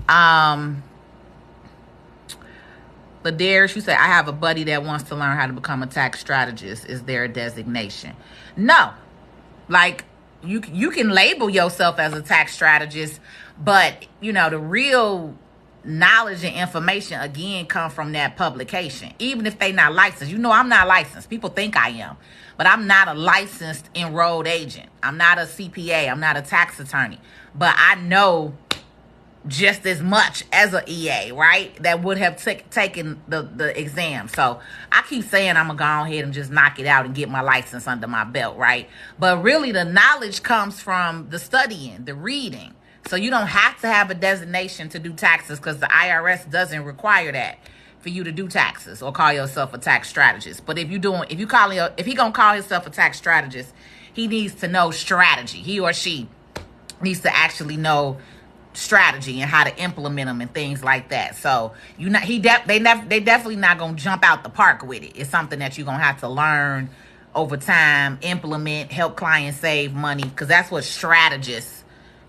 Um, Ladarius, you say, I have a buddy that wants to learn how to become a tax strategist. Is there a designation? No. Like, you can label yourself as a tax strategist, but, the real knowledge and information, again, come from that publication. Even if they not licensed. I'm not licensed. People think I am. But I'm not a licensed enrolled agent. I'm not a CPA. I'm not a tax attorney. But I know just as much as an EA, right? That would have taken the exam. So I keep saying I'm going to go ahead and just knock it out and get my license under my belt, right? But really the knowledge comes from the studying, the reading. So you don't have to have a designation to do taxes because the IRS doesn't require that for you to do taxes or call yourself a tax strategist. But if he gonna call himself a tax strategist, he needs to know strategy. He or she needs to actually know strategy and how to implement them and things like that. So they definitely not gonna jump out the park with it. It's something that you're gonna have to learn over time, implement, help clients save money, because that's what strategists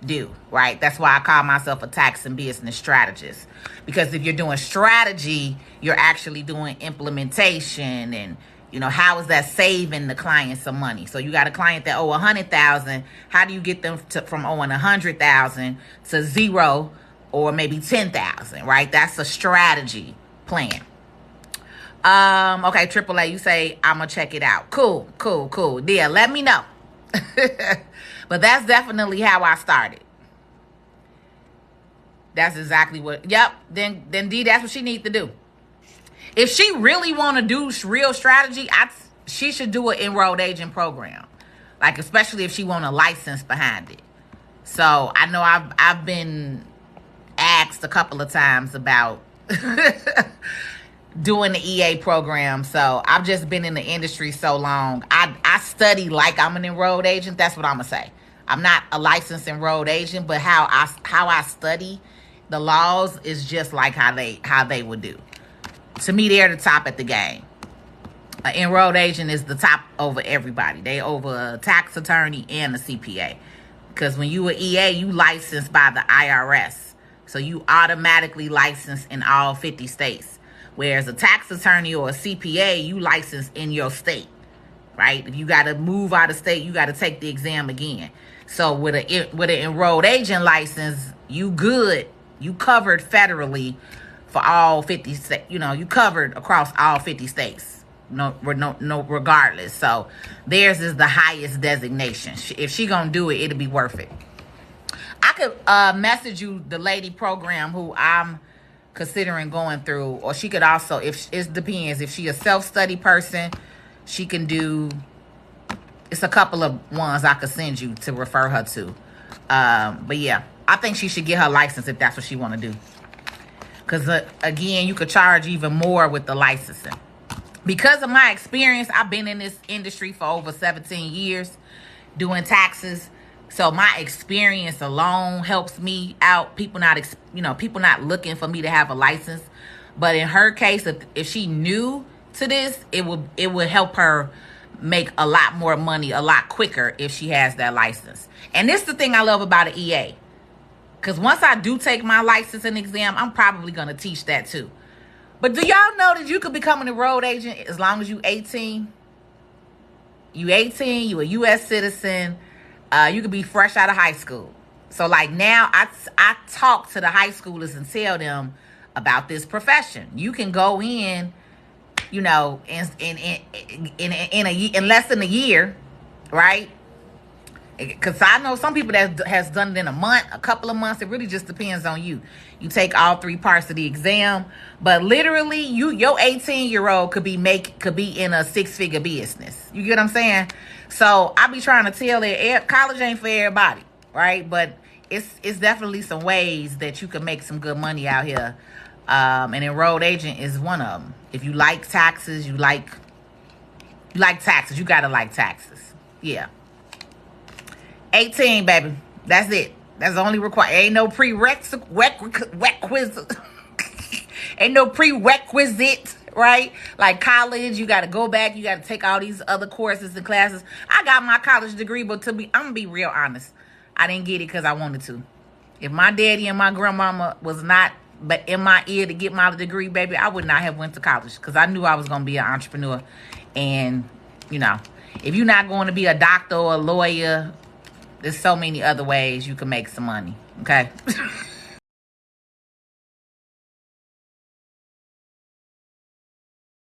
do, right? That's why I call myself a tax and business strategist, because if you're doing strategy, you're actually doing implementation, and how is that saving the client some money? So you got a client that owe $100,000. How do you get them from owing $100,000 to zero or maybe $10,000, right? That's a strategy plan. Okay, AAA, you say I'm gonna check it out. Cool. Yeah, let me know. But that's definitely how I started. That's exactly what. Yep. Then D, that's what she needs to do. If she really want to do real strategy, she should do an enrolled agent program, like especially if she want a license behind it. So I know I've been asked a couple of times about doing the EA program. So I've just been in the industry so long. I study like I'm an enrolled agent. That's what I'm gonna say. I'm not a licensed enrolled agent, but how I study the laws is just like how they would do. To me, they're the top at the game. An enrolled agent is the top over everybody. They over a tax attorney and a CPA. Because when you an EA, you licensed by the IRS. So you automatically licensed in all 50 states. Whereas a tax attorney or a CPA, you licensed in your state, right? If you got to move out of state, you got to take the exam again. So with an enrolled agent license, you good. You covered federally for all 50 states. You covered across all 50 states. No, regardless. So theirs is the highest designation. If she gonna do it, it'll be worth it. I could message you the lady program who I'm considering going through, or she could also, if it depends, if she a self-study person, she can do. It's a couple of ones I could send you to refer her to. But yeah, I think she should get her license if that's what she want to do. Because again, you could charge even more with the licensing. Because of my experience, I've been in this industry for over 17 years doing taxes. So my experience alone helps me out. People not looking for me to have a license. But in her case, if she new to this, it would help her make a lot more money a lot quicker if she has that license. And this is the thing I love about an EA. Because once I do take my licensing exam, I'm probably going to teach that too. But do y'all know that you could become an enrolled agent as long as you 18? You 18, you a U.S. citizen. You could be fresh out of high school. So like now I talk to the high schoolers and tell them about this profession. You can go in, in less than a year, right? Because I know some people that has done it in a month, a couple of months. It really just depends on you. You take all 3 parts of the exam, but literally, your 18-year-old could be in a 6-figure business. You get what I'm saying? So I be trying to tell that college ain't for everybody, right? But it's definitely some ways that you can make some good money out here. An enrolled agent is one of them. If you like taxes, you like taxes. You gotta like taxes. Yeah. 18, baby. That's it. That's the only requirement. Ain't no prerequisite. Ain't no prerequisite, right? Like college, you got to go back. You got to take all these other courses and classes. I got my college degree, but I'm going to be real honest. I didn't get it because I wanted to. If my daddy and my grandmama was not but in my ear to get my degree, baby, I would not have went to college because I knew I was going to be an entrepreneur. And, you know, if you're not going to be a doctor or a lawyer, there's so many other ways you can make some money, okay?